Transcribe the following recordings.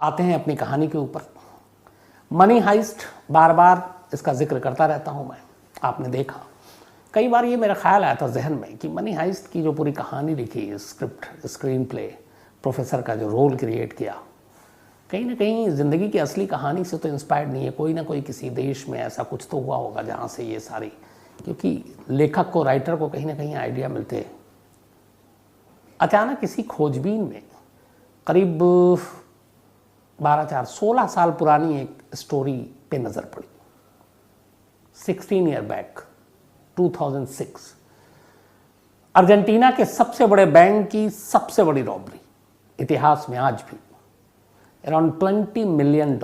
आते हैं अपनी कहानी के ऊपर। मनी हाइस्ट, बार बार इसका जिक्र करता रहता हूं मैं। आपने देखा कई बार ये मेरा ख्याल आया था जहन में कि मनी हाइस्ट की जो पूरी कहानी लिखी, स्क्रिप्ट, स्क्रीन प्ले, प्रोफेसर का जो रोल क्रिएट किया, कहीं ना कहीं ज़िंदगी की असली कहानी से तो इंस्पायर्ड नहीं है। कोई ना कोई किसी देश में ऐसा कुछ तो हुआ होगा जहाँ से ये सारी, क्योंकि लेखक को, राइटर को कहीं ना कहीं आइडिया मिलते हैं। अचानक किसी खोजबीन में करीब 16 साल पुरानी एक स्टोरी पे नज़र पड़ी। 16 ईयर बैक, 2006, अर्जेंटीना के सबसे बड़े बैंक की सबसे बड़ी रॉबरी इतिहास में आज भी। अराउंड $20 मिलियन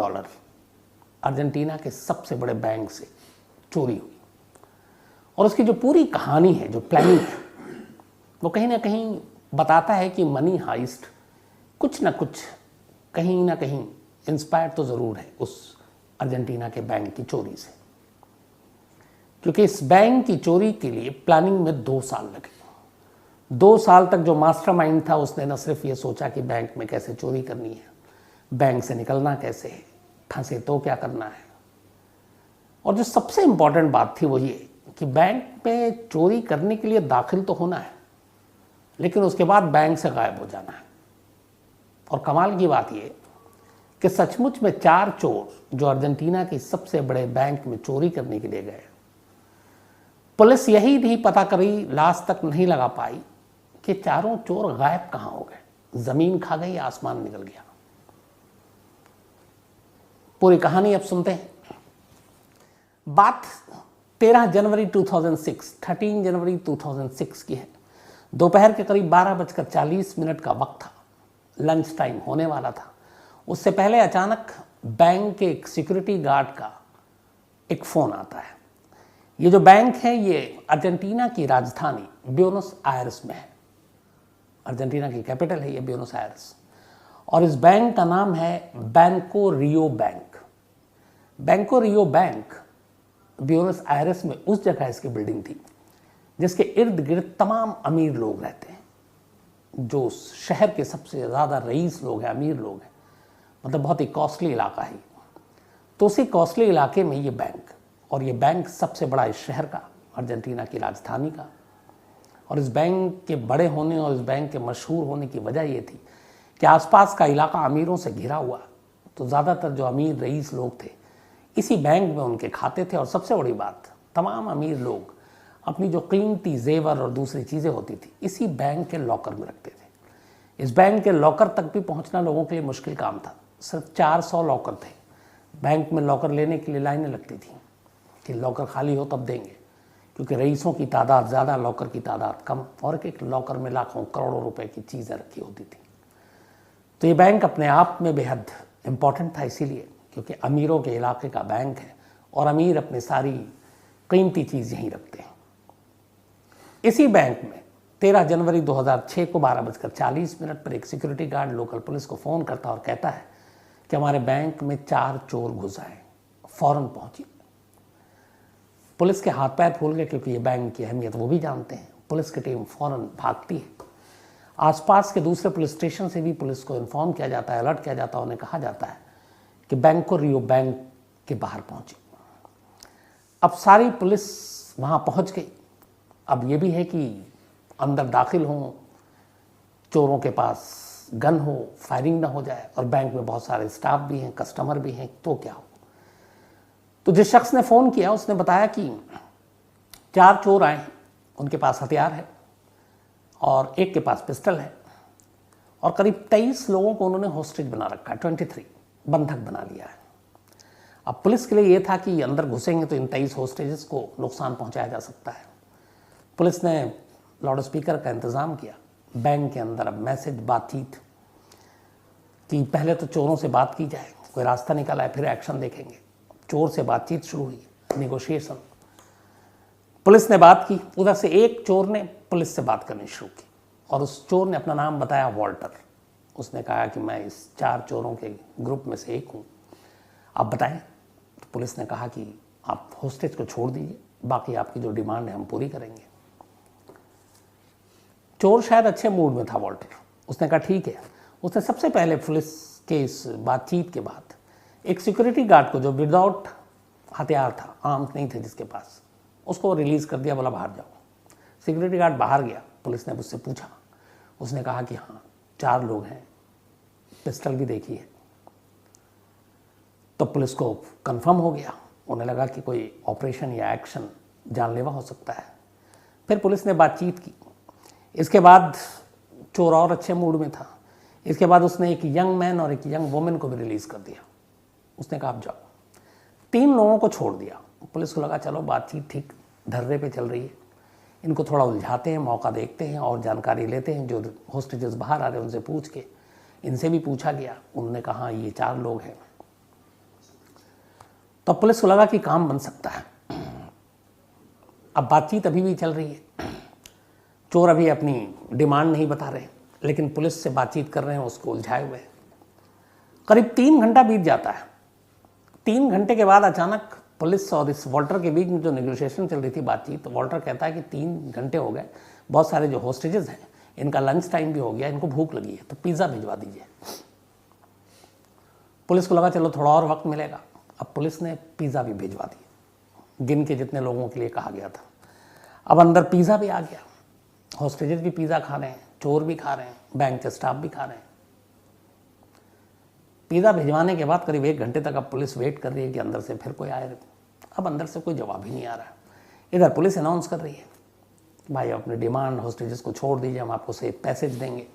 अर्जेंटीना के सबसे बड़े बैंक से चोरी हुई। और उसकी जो पूरी कहानी है, जो प्लानिंग है, वो कहीं ना कहीं बताता है कि मनी हाइस्ट कुछ ना कुछ, कहीं ना कहीं इंस्पायर्ड तो ज़रूर है उस अर्जेंटीना के बैंक की चोरी से। क्योंकि इस बैंक की चोरी के लिए प्लानिंग में 2 साल लगे। 2 साल तक जो मास्टरमाइंड था उसने न सिर्फ ये सोचा कि बैंक में कैसे चोरी करनी है, बैंक से निकलना कैसे है, फंसे तो क्या करना है, और जो सबसे इंपॉर्टेंट बात थी वो ये कि बैंक में चोरी करने के लिए दाखिल तो होना है, लेकिन उसके बाद बैंक से गायब हो जाना है। और कमाल की बात ये कि सचमुच में 4 चोर जो अर्जेंटीना के सबसे बड़े बैंक में चोरी करने के लिए गए, पुलिस यही नहीं पता करी, लास्ट तक नहीं लगा पाई कि चारों चोर गायब कहां हो गए। जमीन खा गई, आसमान निकल गया। पूरी कहानी अब सुनते हैं। बात 13 जनवरी 2006 की है। दोपहर के करीब 12:40 का वक्त था। लंच टाइम होने वाला था। उससे पहले अचानक बैंक के एक सिक्योरिटी गार्ड का एक फ़ोन आता है। ये जो बैंक है ये अर्जेंटीना की राजधानी ब्यूनस आयर्स में है। अर्जेंटीना की कैपिटल है ये ब्यूनस आयर्स, और इस बैंक का नाम है बैंको रियो बैंक। बैंको रियो बैंक ब्यूनस आयर्स में उस जगह इसकी बिल्डिंग थी जिसके इर्द गिर्द तमाम अमीर लोग रहते हैं, जो शहर के सबसे ज़्यादा रईस लोग हैं, अमीर लोग हैं, मतलब बहुत ही कॉस्टली इलाका है। तो उसी कॉस्टली इलाके में ये बैंक, और ये बैंक सबसे बड़ा इस शहर का, अर्जेंटीना की राजधानी का। और इस बैंक के बड़े होने और इस बैंक के मशहूर होने की वजह ये थी कि आसपास का इलाका अमीरों से घिरा हुआ, तो ज़्यादातर जो अमीर रईस लोग थे इसी बैंक में उनके खाते थे। और सबसे बड़ी बात, तमाम अमीर लोग अपनी जो कीमती जेवर और दूसरी चीज़ें होती थी इसी बैंक के लॉकर में रखते थे। इस बैंक के लॉकर तक भी पहुंचना लोगों के लिए मुश्किल काम था। सिर्फ 400 लॉकर थे। बैंक में लॉकर लेने के लिए लाइनें लगती थी कि लॉकर खाली हो तब देंगे, क्योंकि रईसों की तादाद ज़्यादा, लॉकर की तादाद कम, और एक लॉकर में लाखों करोड़ों रुपए की चीज़ें रखी होती थी। तो ये बैंक अपने आप में बेहद इम्पॉर्टेंट था, इसीलिए क्योंकि अमीरों के इलाके का बैंक है और अमीर अपनी सारी कीमती चीज़ यहीं रखते हैं। इसी बैंक में 13 जनवरी 2006 को 12:40 पर एक सिक्योरिटी गार्ड लोकल पुलिस को फ़ोन करता और कहता है कि हमारे बैंक में 4 चोर घुस आए, फ़ौरन पहुंची। पुलिस के हाथ पैर फूल गए, क्योंकि ये बैंक की अहमियत वो भी जानते हैं। पुलिस की टीम फ़ौरन भागती है। आसपास के दूसरे पुलिस स्टेशन से भी पुलिस को इन्फॉर्म किया जाता है, अलर्ट किया जाता है, उन्हें कहा जाता है कि बैंको रियो बैंक के बाहर पहुंची। अब सारी पुलिस वहाँ पहुँच गई। अब ये भी है कि अंदर दाखिल हों, चोरों के पास गन हो, फायरिंग ना हो जाए, और बैंक में बहुत सारे स्टाफ भी हैं, कस्टमर भी हैं, तो क्या हो। तो जिस शख्स ने फ़ोन किया उसने बताया कि 4 चोर आए हैं, उनके पास हथियार है और एक के पास पिस्टल है, और करीब 23 लोगों को उन्होंने होस्टेज बना रखा है, 23 बंधक बना लिया है। अब पुलिस के लिए ये था कि अंदर घुसेंगे तो इन 23 होस्टेजेस को नुकसान पहुंचाया जा सकता है। पुलिस ने लाउड स्पीकर का इंतज़ाम किया। बैंक के अंदर अब मैसेज, बातचीत कि पहले तो चोरों से बात की जाए, कोई रास्ता निकला है फिर एक्शन देखेंगे। चोर से बातचीत शुरू हुई, नेगोशिएशन। पुलिस ने बात की। उधर से एक चोर ने पुलिस से बात करनी शुरू की, और उस चोर ने अपना नाम बताया, वॉल्टर। उसने कहा कि मैं इस 4 चोरों के ग्रुप में से एक हूँ, आप बताएं। तो पुलिस ने कहा कि आप होस्टेज को छोड़ दीजिए, बाकी आपकी जो डिमांड है हम पूरी करेंगे। चोर शायद अच्छे मूड में था, वॉल्टर। उसने कहा ठीक है। उसने सबसे पहले पुलिस के इस बातचीत के बाद एक सिक्योरिटी गार्ड को, जो विदाउट हथियार था, आर्म्स नहीं थे जिसके पास, उसको रिलीज कर दिया, बोला बाहर जाओ। सिक्योरिटी गार्ड बाहर गया, पुलिस ने उससे पूछा, उसने कहा कि हाँ 4 लोग हैं, पिस्टल भी देखी है। तो पुलिस को कंफर्म हो गया, उन्हें लगा कि कोई ऑपरेशन या एक्शन जानलेवा हो सकता है। फिर पुलिस ने बातचीत की। इसके बाद चोर और अच्छे मूड में था। इसके बाद उसने एक यंग मैन और एक यंग वुमेन को भी रिलीज कर दिया। उसने कहा आप जाओ। 3 लोगों को छोड़ दिया। पुलिस को लगा चलो बातचीत ठीक धर्रे पे चल रही है, इनको थोड़ा उलझाते हैं, मौका देखते हैं और जानकारी लेते हैं। जो होस्टेजेस बाहर आ रहे हैं उनसे पूछ के, इनसे भी पूछा गया, उन्होंने कहा ये 4 लोग हैं। तो पुलिस को लगा कि काम बन सकता है। अब बातचीत अभी भी चल रही है, चोर अभी अपनी डिमांड नहीं बता रहे, लेकिन पुलिस से बातचीत कर रहे हैं, उसको उलझाए हुए। करीब 3 घंटा बीत जाता है। 3 घंटे के बाद अचानक पुलिस और इस वॉल्टर के बीच में जो नेगोशिएशन चल रही थी, बातचीत, तो वॉल्टर कहता है कि 3 घंटे हो गए, बहुत सारे जो होस्टेजेस हैं इनका लंच टाइम भी हो गया, इनको भूख लगी है, तो पिज़्ज़ा भिजवा दीजिए। पुलिस को लगा चलो थोड़ा और वक्त मिलेगा। अब पुलिस ने पिज़्ज़ा भी भिजवा दिए, गिन के जितने लोगों के लिए कहा गया था। अब अंदर पिज़्ज़ा भी आ गया, होस्टेजेस भी पिज़्ज़ा खा रहे हैं, चोर भी खा रहे हैं, बैंक के स्टाफ भी खा रहे हैं। पिज़्ज़ा भिजवाने के बाद करीब 1 घंटे तक अब पुलिस वेट कर रही है कि अंदर से फिर कोई आए। अब अंदर से कोई जवाब ही नहीं आ रहा है। इधर पुलिस अनाउंस कर रही है भाई अपनी डिमांड होस्टेजेस को छोड़ दीजिए, हम आपको सेफ पैसेज देंगे।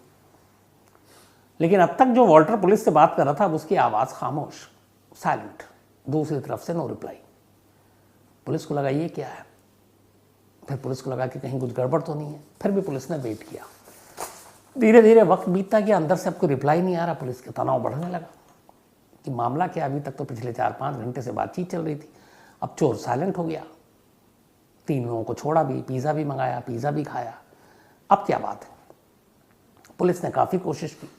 लेकिन अब तक जो वॉल्टर पुलिस से बात कर रहा था, अब उसकी आवाज़ खामोश, साइलेंट। दूसरी तरफ से नो रिप्लाई। पुलिस को लगा ये क्या है। फिर पुलिस को लगा कि कहीं कुछ गड़बड़ तो नहीं है। फिर भी पुलिस ने वेट किया। धीरे धीरे वक्त बीतता गया, अंदर से अब कोई रिप्लाई नहीं आ रहा। पुलिस का तनाव बढ़ने लगा कि मामला क्या, अभी तक तो पिछले 4-5 घंटे से बातचीत चल रही थी, अब चोर साइलेंट हो गया। 3 लोगों को छोड़ा भी, पिज़्ज़ा भी मंगाया, पिज़्ज़ा भी खाया, अब क्या बात है। पुलिस ने काफ़ी कोशिश की,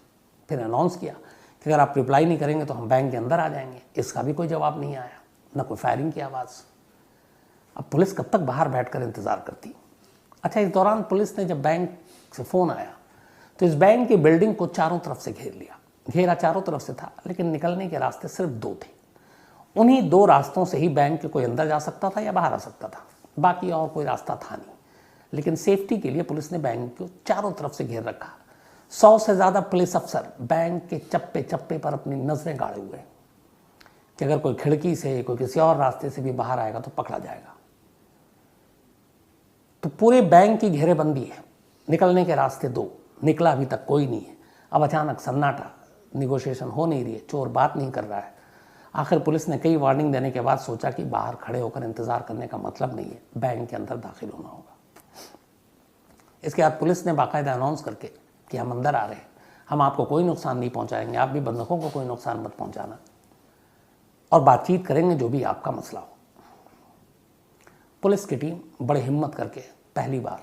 फिर अनाउंस किया कि अगर आप रिप्लाई नहीं करेंगे तो हम बैंक के अंदर आ जाएंगे। इसका भी कोई जवाब नहीं आया, ना कोई फायरिंग की आवाज़। अब पुलिस कब तक बाहर बैठकर इंतज़ार करती। अच्छा, इस दौरान पुलिस ने जब बैंक से फ़ोन आया तो इस बैंक की बिल्डिंग को चारों तरफ से घेर लिया। घेरा चारों तरफ से था, लेकिन निकलने के रास्ते सिर्फ 2 थे। उन्हीं 2 रास्तों से ही बैंक के कोई अंदर जा सकता था या बाहर आ सकता था, बाकी और कोई रास्ता था नहीं। लेकिन सेफ्टी के लिए पुलिस ने बैंक को चारों तरफ से घेर रखा। 100 से ज़्यादा पुलिस अफसर बैंक के चप्पे चप्पे पर अपनी नजरें गाड़े हुए कि अगर कोई खिड़की से, कोई किसी और रास्ते से भी बाहर आएगा तो पकड़ा जाएगा। तो पूरे बैंक की घेरेबंदी है, निकलने के रास्ते 2, निकला अभी तक कोई नहीं है। अब अचानक सन्नाटा, निगोशिएशन हो नहीं रही है, चोर बात नहीं कर रहा है। आखिर पुलिस ने कई वार्निंग देने के बाद सोचा कि बाहर खड़े होकर इंतजार करने का मतलब नहीं है, बैंक के अंदर दाखिल होना होगा। इसके बाद पुलिस ने बाकायदा अनाउंस करके कि हम अंदर आ रहे हैं, हम आपको कोई नुकसान नहीं पहुंचाएंगे, आप भी बंधकों को कोई नुकसान मत पहुंचाना, और बातचीत करेंगे जो भी आपका मसला हो। पुलिस की टीम बड़े हिम्मत करके पहली बार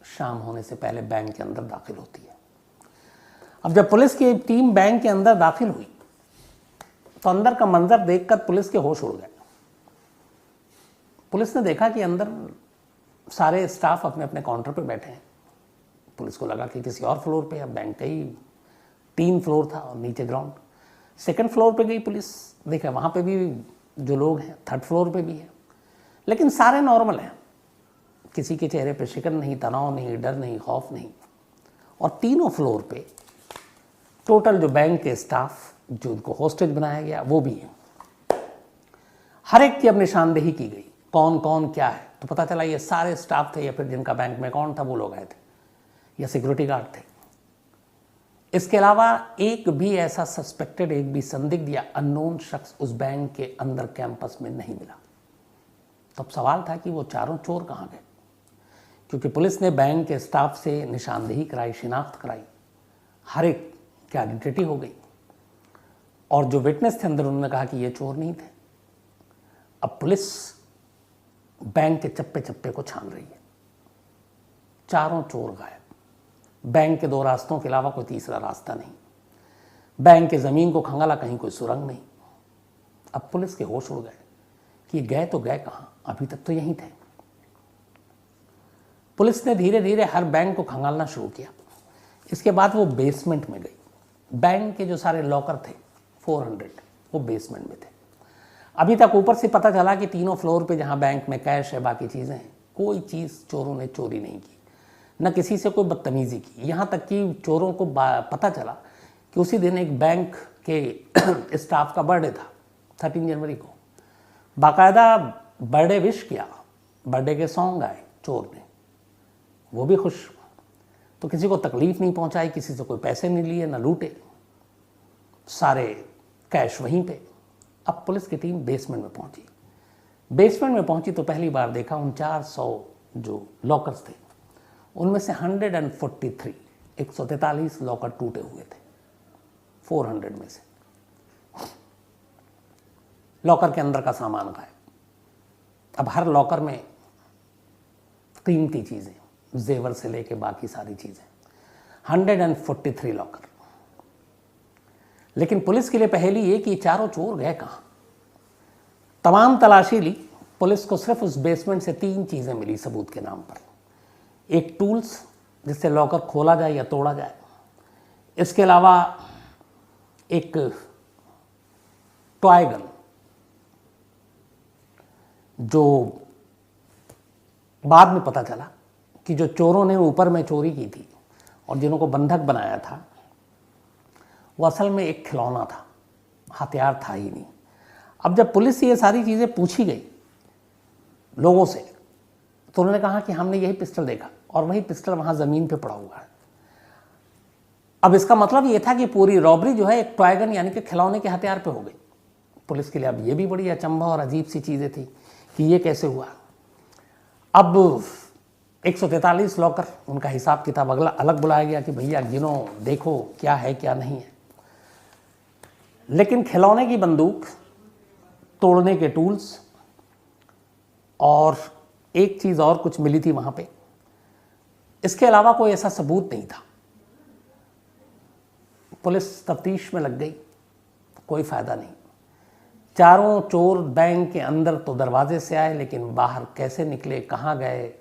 शाम होने से पहले बैंक के अंदर दाखिल होती है। अब जब पुलिस की टीम बैंक के अंदर दाखिल हुई तो अंदर का मंजर देखकर पुलिस के होश उड़ गए। पुलिस ने देखा कि अंदर सारे स्टाफ अपने अपने काउंटर पे बैठे हैं। पुलिस को लगा कि किसी और फ्लोर पे, अब बैंक का ही 3 फ्लोर था और नीचे ग्राउंड। 2nd फ्लोर पे गई पुलिस, देखा वहाँ पे भी जो लोग हैं, 3rd फ्लोर पे भी है, लेकिन सारे नॉर्मल हैं। किसी के चेहरे पे शिकन नहीं, तनाव नहीं, डर नहीं, खौफ नहीं। और तीनों फ्लोर पे टोटल जो बैंक के स्टाफ, जो उनको होस्टेज बनाया गया, वो भी है। हर एक की अब निशानदेही की गई, कौन कौन क्या है। तो पता चला ये सारे स्टाफ थे, या फिर जिनका बैंक में अकाउंट था वो लोग आए थे, या सिक्योरिटी गार्ड थे। इसके अलावा एक भी ऐसा सस्पेक्टेड, एक भी संदिग्ध या अननोन शख्स उस बैंक के अंदर कैंपस में नहीं मिला। तब सवाल था कि वो चारों चोर कहाँ गए, क्योंकि पुलिस ने बैंक के स्टाफ से निशानदेही कराई, शिनाख्त कराई, हर एक की आइडेंटिटी हो गई, और जो विटनेस थे अंदर उन्होंने कहा कि ये चोर नहीं थे। अब पुलिस बैंक के चप्पे चप्पे को छान रही है। चारों चोर गायब। बैंक के 2 रास्तों के अलावा कोई तीसरा रास्ता नहीं। बैंक के ज़मीन को खंगाला, कहीं कोई सुरंग नहीं। अब पुलिस के होश उड़ गए कि गए तो गए कहाँ, अभी तक तो यहीं थे। पुलिस ने धीरे धीरे हर बैंक को खंगालना शुरू किया। इसके बाद वो बेसमेंट में गई। बैंक के जो सारे लॉकर थे 400, वो बेसमेंट में थे। अभी तक ऊपर से पता चला कि तीनों फ्लोर पे जहाँ बैंक में कैश है, बाकी चीज़ें हैं, कोई चीज़ चोरों ने चोरी नहीं की, न किसी से कोई बदतमीज़ी की। यहाँ तक कि चोरों को पता चला कि उसी दिन एक बैंक के स्टाफ का बर्थडे था, 13 जनवरी को। बाकायदा बर्थडे विश किया, बर्थडे के सॉन्ग आए, चोर ने, वो भी खुश। तो किसी को तकलीफ नहीं पहुंचाई, किसी से कोई पैसे नहीं लिए, ना लूटे, सारे कैश वहीं पे। अब पुलिस की टीम बेसमेंट में पहुंची। बेसमेंट में पहुंची तो पहली बार देखा उन 400 जो लॉकर्स थे, उनमें से 143 लॉकर टूटे हुए थे। 400 में से लॉकर के अंदर का सामान गायब। अब हर लॉकर में कीमती चीजें, जेवर से लेके बाकी सारी चीजें, 143 लॉकर। लेकिन पुलिस के लिए पहेली ये कि चारों चोर गए कहां। तमाम तलाशी ली, पुलिस को सिर्फ उस बेसमेंट से 3 चीजें मिली सबूत के नाम पर। एक टूल्स जिससे लॉकर खोला जाए या तोड़ा जाए, इसके अलावा एक टॉय गन जो बाद में पता चला कि जो चोरों ने ऊपर में चोरी की थी और जिन्हों को बंधक बनाया था, वो असल में एक खिलौना था, हथियार था ही नहीं। अब जब पुलिस से ये सारी चीज़ें पूछी गई लोगों से, तो उन्होंने कहा कि हमने यही पिस्टल देखा और वही पिस्टल वहाँ ज़मीन पे पड़ा हुआ है। अब इसका मतलब ये था कि पूरी रॉबरी जो है एक टॉय गन यानी कि खिलौने के हथियार पे हो गई। पुलिस के लिए अब ये भी बड़ी अचंभा और अजीब सी चीज़ें थी कि ये कैसे हुआ। अब 143 लॉकर, उनका हिसाब किताब अगला अलग बुलाया गया कि भैया गिनो, देखो क्या है क्या नहीं है। लेकिन खिलौने की बंदूक, तोड़ने के टूल्स और एक चीज़ और कुछ मिली थी वहाँ पे, इसके अलावा कोई ऐसा सबूत नहीं था। पुलिस तफ्तीश में लग गई, कोई फ़ायदा नहीं। चारों चोर बैंक के अंदर तो दरवाजे से आए, लेकिन बाहर कैसे निकले, कहाँ गए,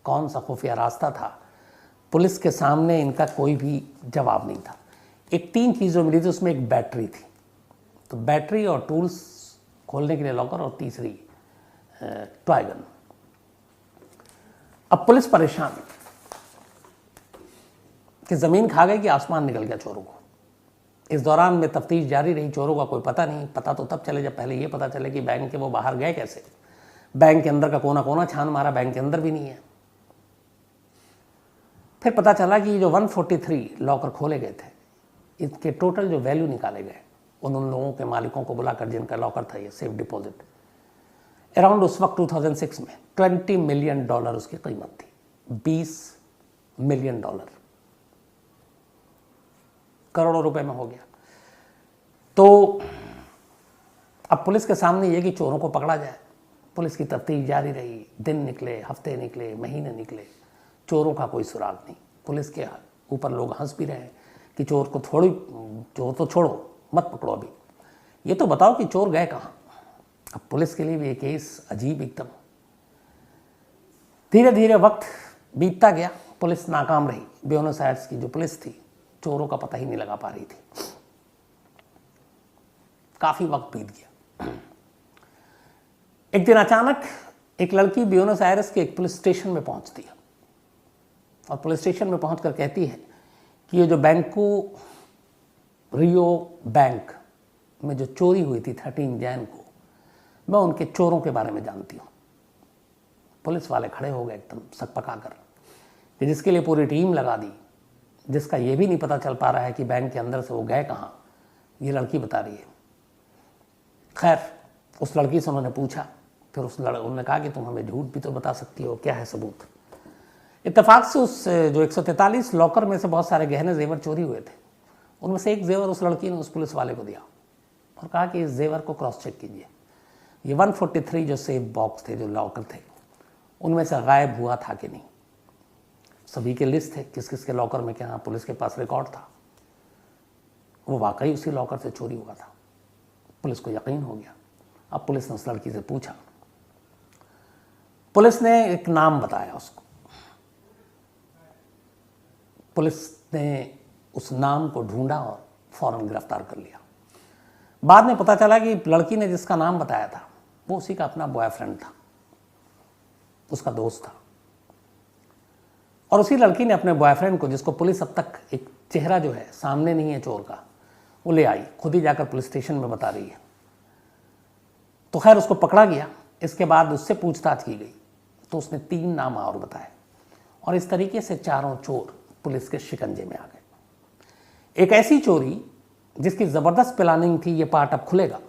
कौन सा खुफिया रास्ता था, पुलिस के सामने इनका कोई भी जवाब नहीं था। एक 3 चीज़ें मिली थी, उसमें एक बैटरी थी, तो बैटरी और टूल्स खोलने के लिए लॉकर, और तीसरी टॉय गन। अब पुलिस परेशान कि ज़मीन खा गई कि आसमान निकल गया चोरों को। इस दौरान में तफ्तीश जारी रही, चोरों का कोई पता नहीं। पता तो तब चले जब पहले ये पता चले कि बैंक के वो बाहर गए कैसे। बैंक के अंदर का कोना कोना छान मारा, बैंक के अंदर भी नहीं है। फिर पता चला कि जो 143 लॉकर खोले गए थे, इसके टोटल जो वैल्यू निकाले गए उन लोगों के मालिकों को बुलाकर जिनका लॉकर था ये सेफ डिपॉजिट, अराउंड उस वक्त 2006 में $20 मिलियन उसकी कीमत थी। $20 मिलियन, करोड़ों रुपए में हो गया। तो अब पुलिस के सामने ये कि चोरों को पकड़ा जाए। पुलिस की तफ्तीश जारी रही, दिन निकले, हफ्ते निकले, महीने निकले, चोरों का कोई सुराग नहीं। पुलिस के ऊपर लोग हंस भी रहे कि चोर तो छोड़ो, मत पकड़ो, अभी ये तो बताओ कि चोर गए कहाँ। अब पुलिस के लिए भी ये केस अजीब एकदम। धीरे धीरे वक्त बीतता गया, पुलिस नाकाम रही। ब्यूनस आयर्स की जो पुलिस थी, चोरों का पता ही नहीं लगा पा रही थी। काफी वक्त बीत गया। एक दिन अचानक एक लड़की ब्यूनस आयर्स के एक पुलिस स्टेशन में पहुंचती है और पुलिस स्टेशन में पहुंचकर कहती है कि ये जो बैंको रियो बैंक में जो चोरी हुई थी 13 जैन को, मैं उनके चोरों के बारे में जानती हूँ। पुलिस वाले खड़े हो गए एकदम सकपकाकर कि जिसके लिए पूरी टीम लगा दी, जिसका ये भी नहीं पता चल पा रहा है कि बैंक के अंदर से वो गए कहाँ, ये लड़की बता रही है। खैर, उस लड़की से उन्होंने पूछा, फिर उन्होंने कहा कि तुम हमें झूठ भी तो बता सकती हो, क्या है सबूत। इत्तेफाक से उस जो 143 लॉकर में से बहुत सारे गहने जेवर चोरी हुए थे, उनमें से एक जेवर उस लड़की ने उस पुलिस वाले को दिया और कहा कि इस जेवर को क्रॉस चेक कीजिए। ये 143 जो सेफ बॉक्स थे, जो लॉकर थे, उनमें से गायब हुआ था कि नहीं। सभी के लिस्ट थे किस किस के लॉकर में क्या, पुलिस के पास रिकॉर्ड था। वो वाकई उसी लॉकर से चोरी हुआ था। पुलिस को यकीन हो गया। अब पुलिस ने उस लड़की से पूछा, पुलिस ने एक नाम बताया उसको। पुलिस ने उस नाम को ढूंढा और फौरन गिरफ्तार कर लिया। बाद में पता चला कि लड़की ने जिसका नाम बताया था वो उसी का अपना बॉयफ्रेंड था, उसका दोस्त था। और उसी लड़की ने अपने बॉयफ्रेंड को, जिसको पुलिस अब तक एक चेहरा जो है सामने नहीं है चोर का, वो ले आई, खुद ही जाकर पुलिस स्टेशन में बता रही है। तो खैर उसको पकड़ा गया। इसके बाद उससे पूछताछ की गई तो उसने 3 नाम और बताए और इस तरीके से चारों चोर पुलिस के शिकंजे में आ गए। एक ऐसी चोरी जिसकी जबरदस्त प्लानिंग थी, ये पार्ट अब खुलेगा,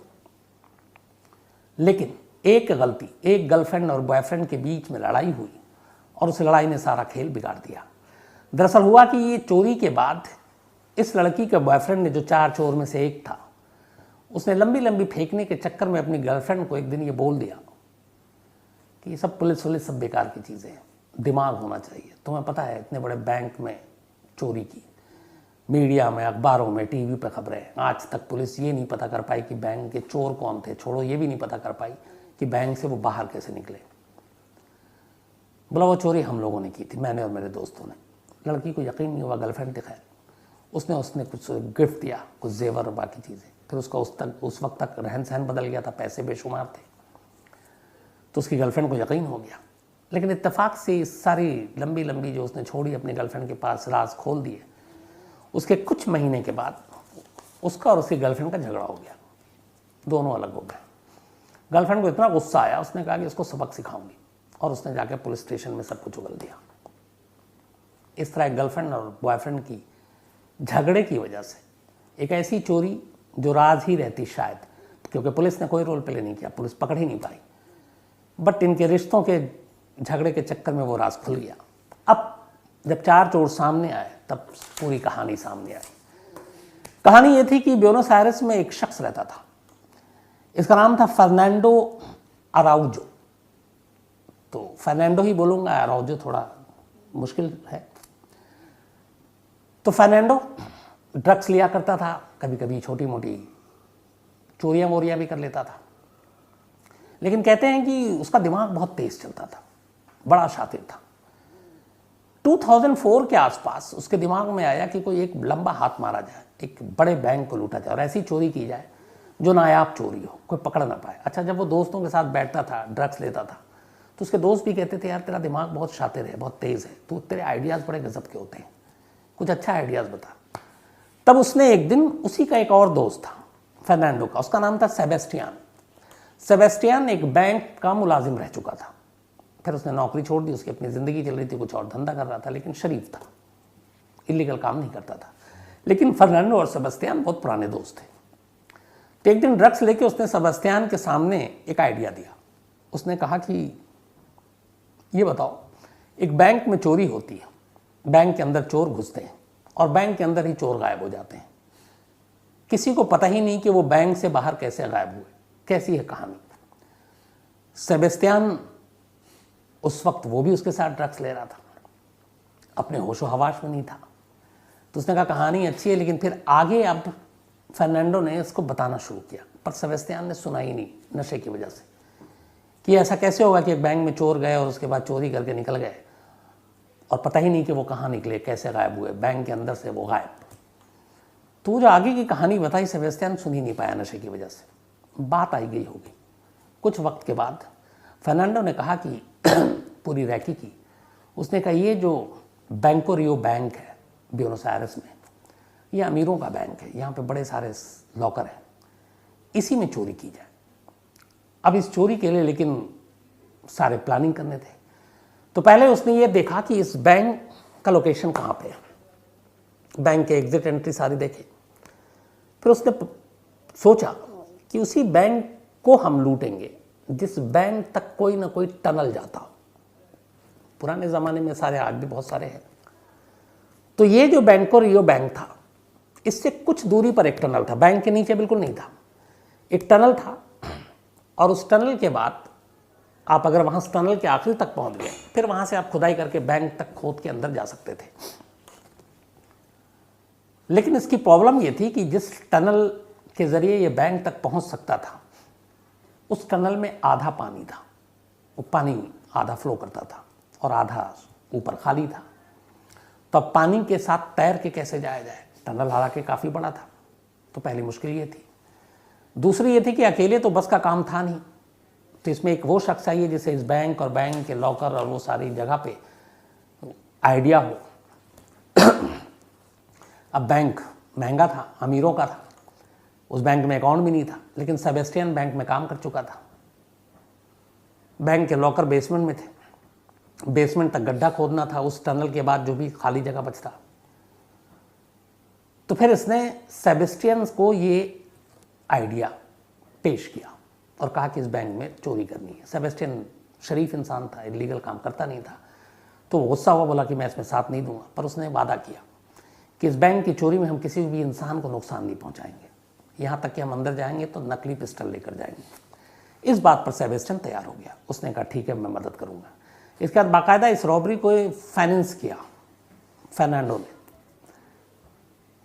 लेकिन एक गलती, एक गर्लफ्रेंड और बॉयफ्रेंड के बीच में लड़ाई हुई और उस लड़ाई ने सारा खेल बिगाड़ दिया। दरअसल हुआ कि ये चोरी के बाद इस लड़की के बॉयफ्रेंड ने, जो 4 चोर में से एक था, उसने लंबी लंबी फेंकने के चक्कर में अपनी गर्लफ्रेंड को एक दिन ये बोल दिया कि ये सब पुलिस वुलिस सब बेकार की चीज़ें हैं, दिमाग होना चाहिए। तुम्हें पता है इतने बड़े बैंक में चोरी की, मीडिया में, अखबारों में, टीवी पे खबरें, आज तक पुलिस ये नहीं पता कर पाई कि बैंक के चोर कौन थे, छोड़ो ये भी नहीं पता कर पाई कि बैंक से वो बाहर कैसे निकले। बोला वो चोरी हम लोगों ने की थी, मैंने और मेरे दोस्तों ने। लड़की को यकीन नहीं हुआ, गर्लफ्रेंड थी खैर। उसने कुछ गिफ्ट दिया, कुछ जेवर और बाकी चीज़ें। फिर उसका उस वक्त तक रहन सहन बदल गया था, पैसे बेशुमार थे, तो उसकी गर्लफ्रेंड को यकीन हो गया। लेकिन इत्तेफाक से इस सारी लंबी लंबी जो उसने छोड़ी अपनी गर्लफ्रेंड के पास राज खोल दिए, उसके कुछ महीने के बाद उसका और उसकी गर्लफ्रेंड का झगड़ा हो गया, दोनों अलग हो गए। गर्लफ्रेंड को इतना गुस्सा आया, उसने कहा कि इसको सबक सिखाऊंगी, और उसने जाकर पुलिस स्टेशन में सब कुछ उगल दिया। इस तरह गर्लफ्रेंड और बॉयफ्रेंड की झगड़े की वजह से एक ऐसी चोरी जो राज ही रहती शायद, क्योंकि पुलिस ने कोई रोल प्ले नहीं किया, पुलिस पकड़ ही नहीं पाई, बट इनके रिश्तों के झगड़े के चक्कर में वो राज खुल गया। अब जब 4 चोर सामने आए तब पूरी कहानी सामने आई। कहानी ये थी कि ब्यूनस आयर्स में एक शख्स रहता था, इसका नाम था फर्नांडो अराउजो। तो फर्नांडो ही बोलूँगा, अराउजो थोड़ा मुश्किल है। तो फर्नांडो ड्रग्स लिया करता था, कभी कभी छोटी मोटी चोरियाँ वोरियाँ भी कर लेता था, लेकिन कहते हैं कि उसका दिमाग बहुत तेज चलता था, बड़ा शातिर था। 2004 के आसपास उसके दिमाग में आया कि कोई एक लंबा हाथ मारा जाए, एक बड़े बैंक को लूटा जाए और ऐसी चोरी की जाए जो नायाब चोरी हो, कोई पकड़ ना पाए। अच्छा, जब वो दोस्तों के साथ बैठता था, ड्रग्स लेता था, तो उसके दोस्त भी कहते थे यार तेरा दिमाग बहुत शातिर है, बहुत तेज़ है, तो तेरे आइडियाज़ बड़े गजब के होते हैं, कुछ अच्छा आइडियाज़ बता। तब उसने एक दिन, उसी का एक और दोस्त था फर्नांडो का, उसका नाम था सेबेस्टियन। सेबेस्टियन एक बैंक का मुलाजिम रह चुका था, फिर उसने नौकरी छोड़ दी, उसकी अपनी ज़िंदगी चल रही थी, कुछ और धंधा कर रहा था, लेकिन शरीफ था, इलीगल काम नहीं करता था। लेकिन फर्नांडो और सेबेस्टियन बहुत पुराने दोस्त थे। तो एक दिन ड्रग्स लेके उसने सेबेस्टियन के सामने एक आइडिया दिया। उसने कहा कि ये बताओ, एक बैंक में चोरी होती है, बैंक के अंदर चोर घुसते हैं और बैंक के अंदर ही चोर गायब हो जाते हैं, किसी को पता ही नहीं कि वो बैंक से बाहर कैसे गायब हुए, कैसी है कहानी। सेबेस्टियन उस वक्त वो भी उसके साथ ड्रग्स ले रहा था, अपने होशो हवाश में नहीं था। तो उसने कहा कहानी अच्छी है, लेकिन फिर आगे अब फर्नांडो ने इसको बताना शुरू किया, पर सेबेस्टियन ने सुना ही नहीं नशे की वजह से, कि ऐसा कैसे होगा कि एक बैंक में चोर गए और उसके बाद चोरी करके निकल गए और पता ही नहीं कि वो कहाँ निकले, कैसे गायब हुए, बैंक के अंदर से वो गायब। तो जो आगे की कहानी बताई सेबेस्टियन सुन ही नहीं पाया नशे की वजह से। बात आई गई होगी। कुछ वक्त के बाद फर्नांडो ने कहा कि पूरी रैकी की, उसने कहा ये जो बैंको रियो बैंक है ब्यूनस आयर्स में, ये अमीरों का बैंक है, यहाँ पे बड़े सारे लॉकर हैं, इसी में चोरी की जाए। अब इस चोरी के लिए लेकिन सारे प्लानिंग करने थे। तो पहले उसने ये देखा कि इस बैंक का लोकेशन कहाँ पे है, बैंक के एग्जिट एंट्री सारी देखे। फिर उसने सोचा कि उसी बैंक को हम लूटेंगे जिस बैंक तक कोई ना कोई टनल जाता हो। पुराने ज़माने में सारे, आज भी बहुत सारे हैं। तो ये जो बैंको रियो बैंक था, इससे कुछ दूरी पर एक टनल था, बैंक के नीचे बिल्कुल नहीं था, एक टनल था। और उस टनल के बाद आप अगर वहाँ टनल के आखिरी तक पहुँच गए, फिर वहाँ से आप खुदाई करके बैंक तक खोद के अंदर जा सकते थे। लेकिन इसकी प्रॉब्लम ये थी कि जिस टनल के ज़रिए ये बैंक तक पहुँच सकता था, उस टनल में आधा पानी था, वो पानी आधा फ्लो करता था और आधा ऊपर खाली था। तो अब पानी के साथ तैर के कैसे जाया जाए, टनल हालांकि काफ़ी बड़ा था। तो पहली मुश्किल ये थी। दूसरी ये थी कि अकेले तो बस का काम था नहीं, तो इसमें एक वो शख्स चाहिए जिसे इस बैंक और बैंक के लॉकर और वो सारी जगह पे आइडिया हो। अब बैंक महंगा था, अमीरों का था, उस बैंक में अकाउंट भी नहीं था, लेकिन सेबेस्टियन बैंक में काम कर चुका था। बैंक के लॉकर बेसमेंट में थे, बेसमेंट तक गड्ढा खोदना था, उस टनल के बाद जो भी खाली जगह बचता। तो फिर इसने सेबेस्टियन को ये आइडिया पेश किया और कहा कि इस बैंक में चोरी करनी है। सेबेस्टियन शरीफ इंसान था, इलीगल काम करता नहीं था, तो वो गुस्सा हुआ, बोला कि मैं इसमें साथ नहीं दूंगा। पर उसने वादा किया कि इस बैंक की चोरी में हम किसी भी इंसान को नुकसान नहीं पहुंचाएंगे, यहाँ तक कि हम अंदर जाएंगे तो नकली पिस्टल लेकर जाएंगे। इस बात पर सेबेस्टियन तैयार हो गया, उसने कहा ठीक है मैं मदद करूंगा। इसके बाद बाकायदा इस रॉबरी को फाइनेंस किया फर्नांडो ने।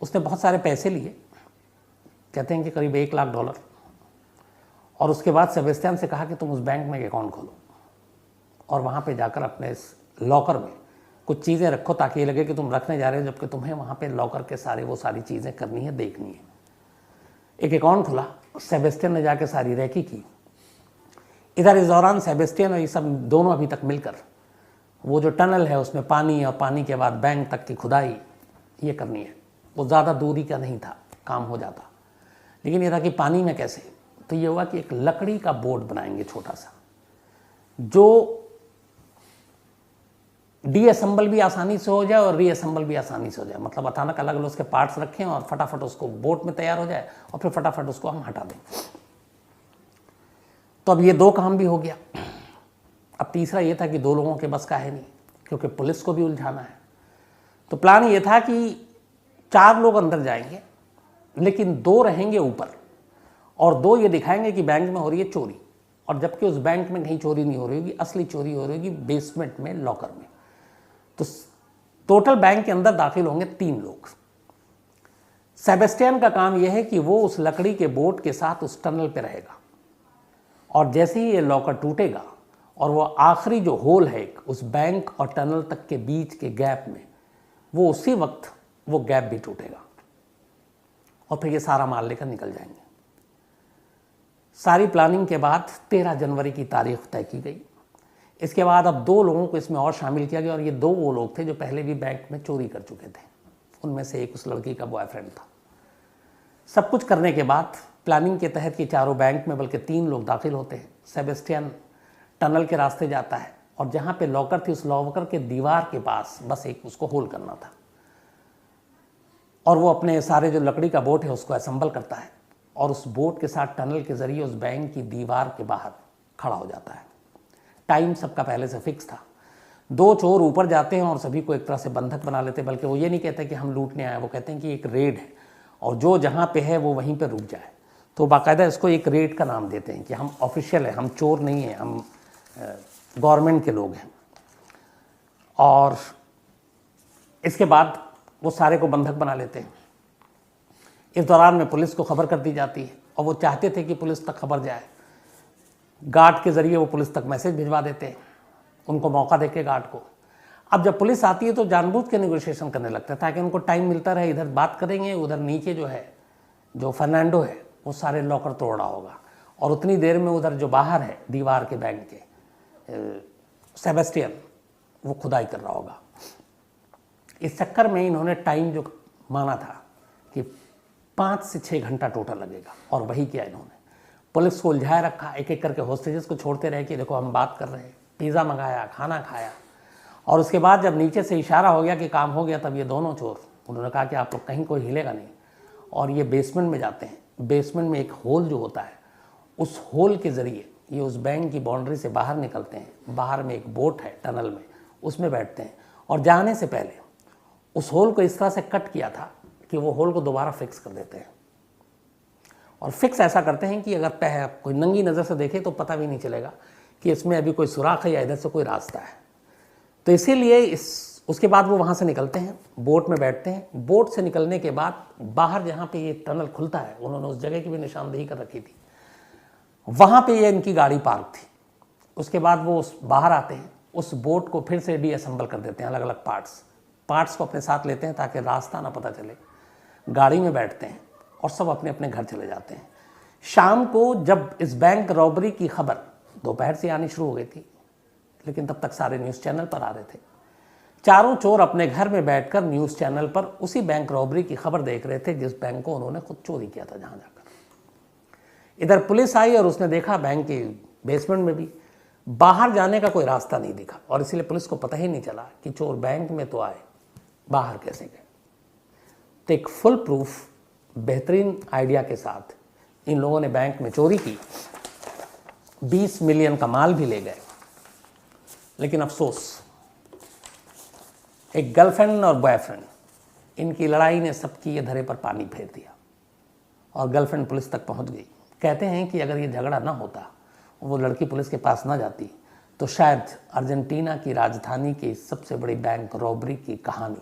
उसने बहुत सारे पैसे लिए, कहते हैं कि करीब $1 लाख, और उसके बाद सेबेस्टियन से कहा कि तुम उस बैंक में एक अकाउंट खोलो और वहाँ पे जाकर अपने इस लॉकर में कुछ चीज़ें रखो ताकि ये लगे कि तुम रखने जा रहे हो, जबकि तुम्हें वहाँ पे लॉकर के सारी चीज़ें करनी है, देखनी है। एक अकाउंट खुला, सेबेस्टियन ने जाके सारी रैकी की। इधर इस दौरान सेबेस्टियन और ये सब दोनों अभी तक मिलकर वो जो टनल है उसमें पानी और पानी के बाद बैंक तक की खुदाई ये करनी है। वो ज़्यादा दूरी का नहीं था, काम हो जाता, लेकिन ये था कि पानी में कैसे। तो ये हुआ कि एक लकड़ी का बोट बनाएंगे छोटा सा, जो डीअसेंबल भी आसानी से हो जाए और रीअसेंबल भी आसानी से हो जाए। मतलब अचानक अलग अलग उसके पार्ट्स रखें और फटाफट उसको बोट में तैयार हो जाए और फिर फटाफट उसको हम हटा दें। तो अब ये 2 काम भी हो गया। अब तीसरा ये था कि 2 लोगों के बस का है नहीं, क्योंकि पुलिस को भी उलझाना है। तो प्लान ये था कि 4 लोग अंदर जाएंगे, लेकिन 2 रहेंगे ऊपर और 2 ये दिखाएंगे कि बैंक में हो रही है चोरी, और जबकि उस बैंक में कहीं चोरी नहीं हो रही होगी, असली चोरी हो रही होगी बेसमेंट में, लॉकर में। तो टोटल बैंक के अंदर दाखिल होंगे 3 लोग। सेबेस्टियन का काम यह है कि वो उस लकड़ी के बोट के साथ उस टनल पे रहेगा, और जैसे ही ये लॉकर टूटेगा और वो आखिरी जो होल है उस बैंक और टनल तक के बीच के गैप में, वो उसी वक्त वो गैप भी टूटेगा और फिर ये सारा माल लेकर निकल जाएंगे। सारी प्लानिंग के बाद 13 जनवरी की तारीख तय की गई। इसके बाद अब 2 लोगों को इसमें और शामिल किया गया, और ये 2 वो लोग थे जो पहले भी बैंक में चोरी कर चुके थे। उनमें से एक उस लड़की का बॉयफ्रेंड था। सब कुछ करने के बाद प्लानिंग के तहत ये चारों बैंक में बल्कि 3 लोग दाखिल होते हैं। सेबेस्टियन टनल के रास्ते जाता है और जहाँ पे लॉकर थी उस लॉकर के दीवार के पास बस एक उसको होल करना था, और वो अपने सारे जो लकड़ी का बोट है उसको असेंबल करता है और उस बोट के साथ टनल के जरिए उस बैंक की दीवार के बाहर खड़ा हो जाता है। टाइम सबका पहले से फिक्स था। 2 चोर ऊपर जाते हैं और सभी को एक तरह से बंधक बना लेते हैं, बल्कि वो ये नहीं कहते कि हम लूटने आए, वो कहते हैं कि एक रेड है और जो जहाँ पे है वो वहीं पे रुक जाए। तो बाकायदा इसको एक रेड का नाम देते हैं कि हम ऑफिशियल हैं, हम चोर नहीं हैं, हम गवर्नमेंट के लोग हैं। और इसके बाद वो सारे को बंधक बना लेते हैं। इस दौरान में पुलिस को खबर कर दी जाती है और वो चाहते थे कि पुलिस तक खबर जाए। गार्ड के ज़रिए वो पुलिस तक मैसेज भिजवा देते हैं, उनको मौका देके गार्ड को। अब जब पुलिस आती है तो जानबूझ के नेगोशिएशन करने लगते हैं ताकि उनको टाइम मिलता रहे, इधर बात करेंगे, उधर नीचे जो है जो फर्नांडो है वो सारे लॉकर तोड़ रहा होगा, और उतनी देर में उधर जो बाहर है दीवार के बैंक के सेबेस्टियन वो खुदाई कर रहा होगा। इस चक्कर में इन्होंने टाइम जो माना था कि 5 से 6 घंटा टोटल लगेगा, और वही किया इन्होंने। पुलिस को उलझाए रखा, एक एक करके होस्टेजेस को छोड़ते रहे कि देखो हम बात कर रहे हैं, पिज़्ज़ा मंगाया, खाना खाया। और उसके बाद जब नीचे से इशारा हो गया कि काम हो गया, तब ये दोनों चोर, उन्होंने कहा कि आप लोग कहीं कोई हिलेगा नहीं, और ये बेसमेंट में जाते हैं। बेसमेंट में एक होल जो होता है, उस होल के ज़रिए ये उस बैंक की बाउंड्री से बाहर निकलते हैं। बाहर में एक बोट है टनल में, उसमें बैठते हैं, और जाने से पहले उस होल को इस तरह से कट किया था कि वो होल को दोबारा फिक्स कर देते हैं। और फिक्स ऐसा करते हैं कि अगर कोई नंगी नज़र से देखे तो पता भी नहीं चलेगा कि इसमें अभी कोई सुराख है या इधर से कोई रास्ता है। तो इसीलिए उसके बाद वो वहाँ से निकलते हैं, बोट में बैठते हैं। बोट से निकलने के बाद बाहर जहाँ पे ये टनल खुलता है, उन्होंने उस जगह की भी निशानदेही कर रखी थी, वहाँ पे ये इनकी गाड़ी पार्क थी। उसके बाद वो बाहर आते हैं, उस बोट को फिर से डीअसेंबल कर देते हैं, अलग अलग पार्ट्स को अपने साथ लेते हैं ताकि रास्ता ना पता चले। गाड़ी में बैठते हैं और सब अपने अपने घर चले जाते हैं। शाम को जब इस बैंक रॉबरी की खबर दोपहर से आनी शुरू हो गई थी, लेकिन तब तक सारे न्यूज़ चैनल पर आ रहे थे। चारों चोर अपने घर में बैठकर न्यूज़ चैनल पर उसी बैंक रॉबरी की खबर देख रहे थे जिस बैंक को उन्होंने खुद चोरी किया था जहां जाकर। इधर पुलिस आई और उसने देखा बैंक के बेसमेंट में भी बाहर जाने का कोई रास्ता नहीं दिखा, और इसलिए पुलिस को पता ही नहीं चला कि चोर बैंक में तो आए, बाहर कैसे गए। तो एक फुल प्रूफ बेहतरीन आइडिया के साथ इन लोगों ने बैंक में चोरी की, 20 मिलियन का माल भी ले गए। लेकिन अफसोस, एक गर्लफ्रेंड और बॉयफ्रेंड, इनकी लड़ाई ने सबकी ये धरे पर पानी फेर दिया और गर्लफ्रेंड पुलिस तक पहुंच गई। कहते हैं कि अगर ये झगड़ा ना होता, वो लड़की पुलिस के पास ना जाती, तो शायद अर्जेंटीना की राजधानी की सबसे बड़ी बैंक रॉबरी की कहानी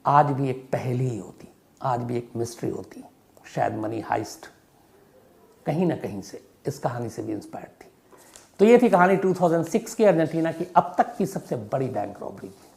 आज भी एक पहेली ही होती, आज भी एक मिस्ट्री होती। शायद मनी हाइस्ट कहीं ना कहीं से इस कहानी से भी इंस्पायर्ड थी। तो ये थी कहानी 2006 की अर्जेंटीना की अब तक की सबसे बड़ी बैंक रॉबरी की।